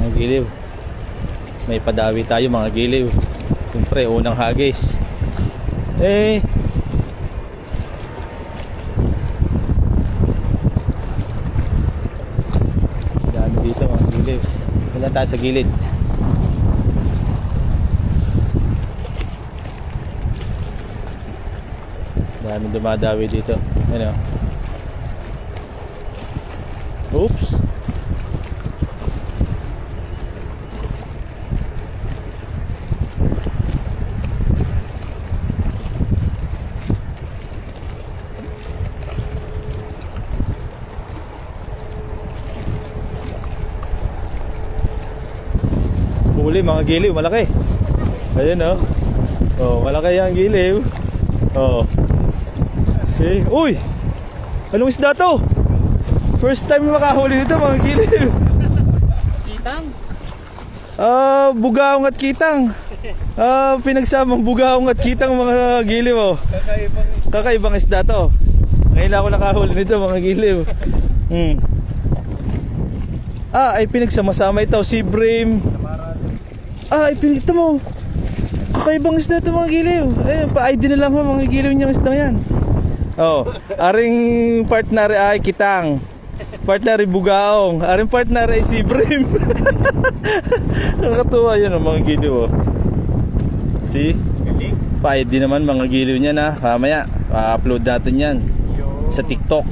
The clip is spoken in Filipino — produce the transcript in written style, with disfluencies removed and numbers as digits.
mga giliw. May padawi tayo mga giliw. Siyempre unang hagis. Dami dito mga giliw. Wala tayo sa gilid. Dami dumadawi dito. Ano? Oops. Huli mga giliw, malaki. Ayun oh. Oh, malaki ang giliw. Oh. See? Uy! Anong isda to? First time makahuli nito mga giliw. Kitang? Bugaong at kitang. Pinagsamang bugaong at kitang mga giliw oh. Kakaibang isda to. Ngayon ako nakahuli nito mga giliw. Ay pinagsama-sama ito, sea bream. Ay pinito mo. Kakaibang isda ito mga giliw. Pa-ID na lang ho mga giliw niyang isda yan. Oh, aring partner ay kitang. Partner ay bugaong. Aring partner ay sea bream. Nakakatuwa yan mga giliw oh. See? Pa-ID naman mga giliw niyan ha. Mamaya, upload natin yan sa TikTok.